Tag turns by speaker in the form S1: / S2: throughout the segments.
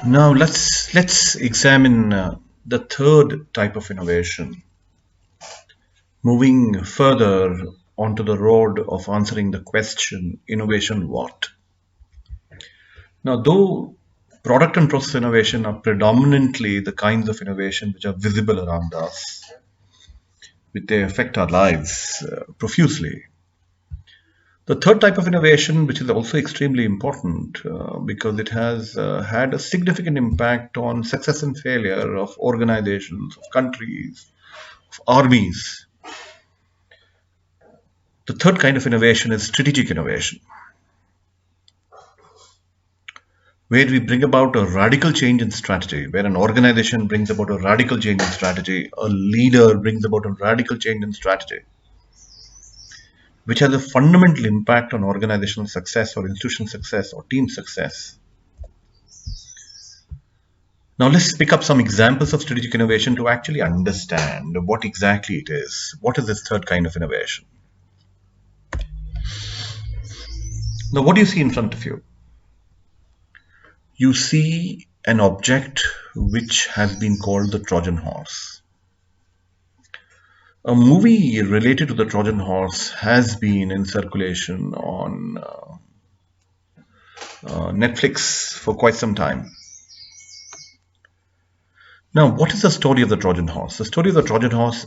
S1: Now let's examine the third type of innovation, moving further onto the road of answering the question innovation what. Now, though product and process innovation are predominantly the kinds of innovation which are visible around us, which they affect our lives profusely. The third type of innovation, which is also extremely important because it has had a significant impact on success and failure of organizations, of countries, of armies. The third kind of innovation is strategic innovation, where we bring about a radical change in strategy, where an organization brings about a radical change in strategy, a leader brings about a radical change in strategy, which has a fundamental impact on organizational success or institutional success or team success. Now let's pick up some examples of strategic innovation to actually understand what exactly it is. What is this third kind of innovation? Now what do you see in front of you? You see an object which has been called the Trojan Horse. A movie related to the Trojan Horse has been in circulation on Netflix for quite some time. Now, what is the story of the Trojan Horse? The story of the Trojan Horse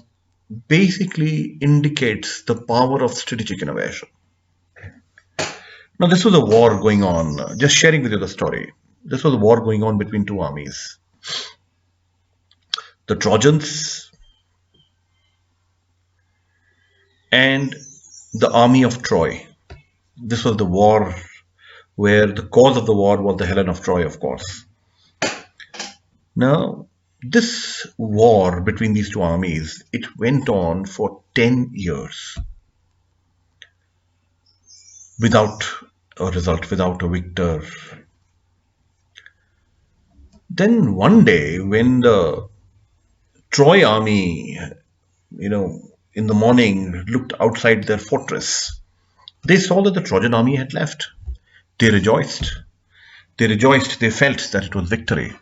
S1: basically indicates the power of strategic innovation. Now, this was a war going on, just sharing with you the story. This was a war going on between two armies. The Trojans and the army of Troy. This was the war where the cause of the war was the Helen of Troy, of course. Now, this war between these two armies, it went on for 10 years without a result, without a victor. Then one day when the Troy army, in the morning looked outside their fortress, they saw that the Trojan army had left. They rejoiced. They felt that it was victory.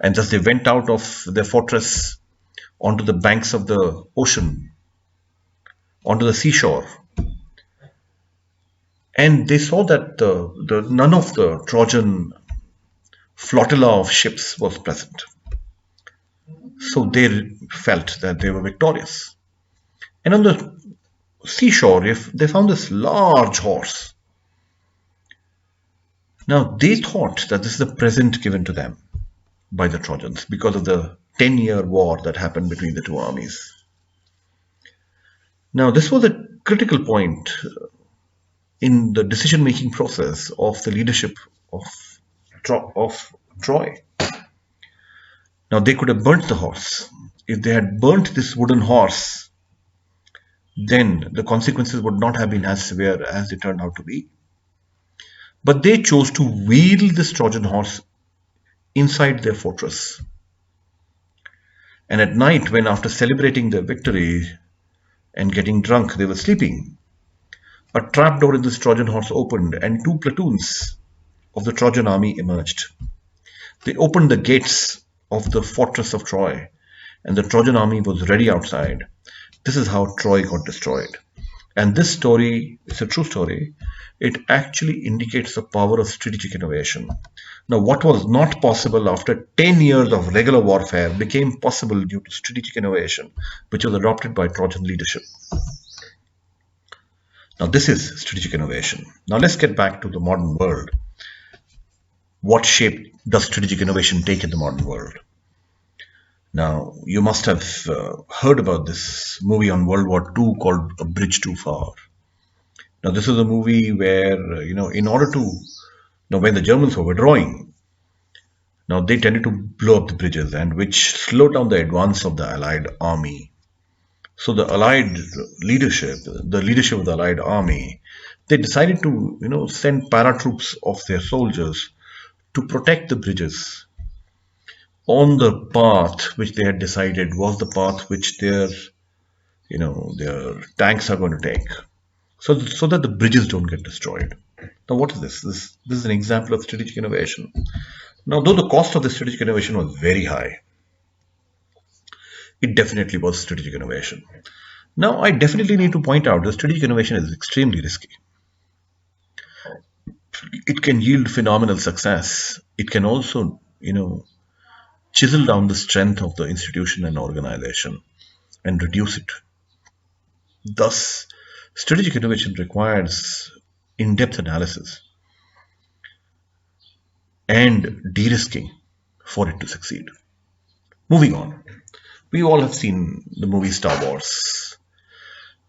S1: And thus they went out of their fortress onto the banks of the ocean, onto the seashore. And they saw that none of the Trojan flotilla of ships was present. So they felt that they were victorious. And on the seashore, they found this large horse. Now they thought that this is a present given to them by the Trojans because of the 10-year war that happened between the two armies. Now this was a critical point in the decision-making process of the leadership of Troy. Now they could have burnt the horse. If they had burnt this wooden horse, then the consequences would not have been as severe as they turned out to be. But they chose to wheel this Trojan horse inside their fortress. And at night, when after celebrating their victory and getting drunk, they were sleeping, a trapdoor in this Trojan horse opened and two platoons of the Trojan army emerged. They opened the gates of the fortress of Troy, and the Trojan army was ready outside. This is how Troy got destroyed. And this story is a true story. It actually indicates the power of strategic innovation. Now, what was not possible after 10 years of regular warfare became possible due to strategic innovation, which was adopted by Trojan leadership. Now, this is strategic innovation. Now, let's get back to the modern world. What shape does strategic innovation take in the modern world? Now, you must have heard about this movie on World War II called A Bridge Too Far. Now, this is a movie where, in order to, when the Germans were withdrawing, now they tended to blow up the bridges, and which slowed down the advance of the Allied army. So the Allied leadership, the leadership of the Allied army, they decided to, send paratroops of their soldiers to protect the bridges on the path which they had decided was the path which their tanks are going to take, so that the bridges don't get destroyed. Now, what is this? This is an example of strategic innovation. Now, though the cost of the strategic innovation was very high, it definitely was strategic innovation. Now, I definitely need to point out that strategic innovation is extremely risky. It can yield phenomenal success. It can also, chisel down the strength of the institution and organization and reduce it. Thus, strategic innovation requires in depth analysis and de risking for it to succeed. Moving on, we all have seen the movie Star Wars.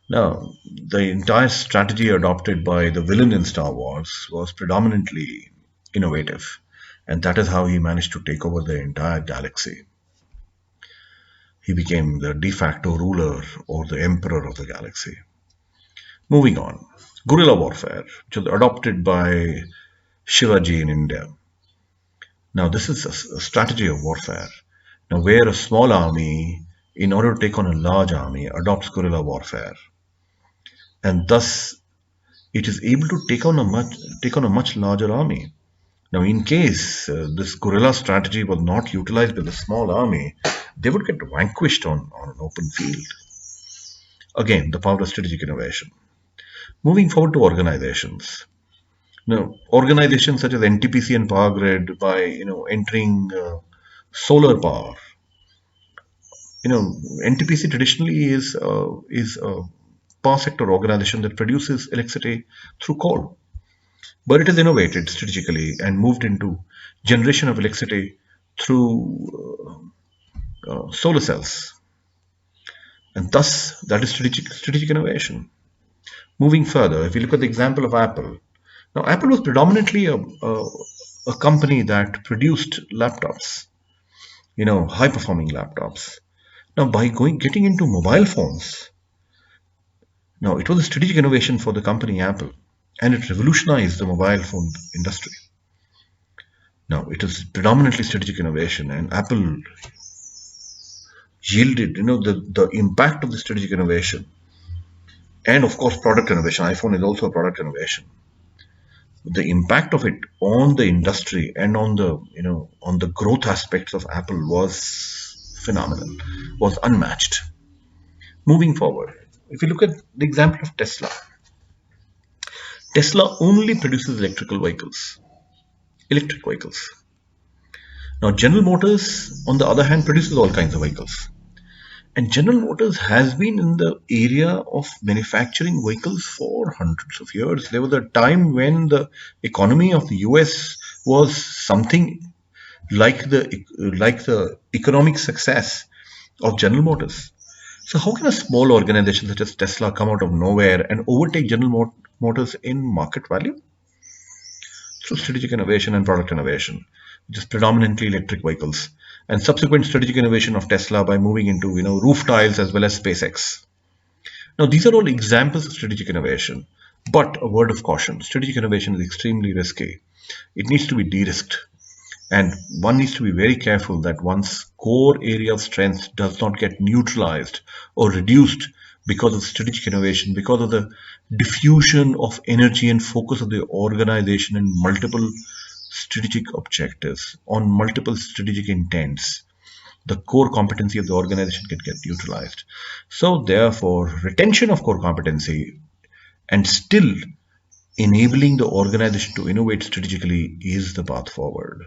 S1: Now, the entire strategy adopted by the villain in Star Wars was predominantly innovative, and that is how he managed to take over the entire galaxy. He became the de facto ruler or the emperor of the galaxy. Moving on, guerrilla warfare, which was adopted by Shivaji in India. Now, this is a strategy of warfare. Now, where a small army, in order to take on a large army, adopts guerrilla warfare, and thus it is able to take on a much larger army. Now, in case this guerrilla strategy was not utilized by the small army, they would get vanquished on an open field. Again, the power of strategic innovation. Moving forward to organizations. Now, organizations such as Ntpc and Power Grid, by entering solar power. Ntpc traditionally is a power sector organization that produces electricity through coal, but it has innovated strategically and moved into generation of electricity through solar cells, and thus that is strategic innovation. Moving further, if you look at the example of Apple, now Apple was predominantly a company that produced laptops, high performing laptops. Now, by getting into mobile phones, now it was a strategic innovation for the company Apple, and it revolutionized the mobile phone industry. Now, it is predominantly strategic innovation, and Apple yielded, the impact of the strategic innovation, and of course, product innovation. iPhone is also a product innovation. The impact of it on the industry and on the growth aspects of Apple was phenomenal, was unmatched. Moving forward, if you look at the example of Tesla, Tesla only produces electric vehicles. Now, General Motors, on the other hand, produces all kinds of vehicles. And General Motors has been in the area of manufacturing vehicles for hundreds of years. There was a time when the economy of the US was something like the economic success of General Motors. So how can a small organization such as Tesla come out of nowhere and overtake General Motors in market value? Through strategic innovation and product innovation, which is predominantly electric vehicles, and subsequent strategic innovation of Tesla by moving into roof tiles as well as SpaceX. Now, these are all examples of strategic innovation, but a word of caution: strategic innovation is extremely risky. It needs to be de-risked, and one needs to be very careful that one's core area of strength does not get neutralized or reduced because of strategic innovation, because of the diffusion of energy and focus of the organization in multiple strategic objectives, on multiple strategic intents. The core competency of the organization can get neutralized. So therefore, retention of core competency and still enabling the organization to innovate strategically is the path forward.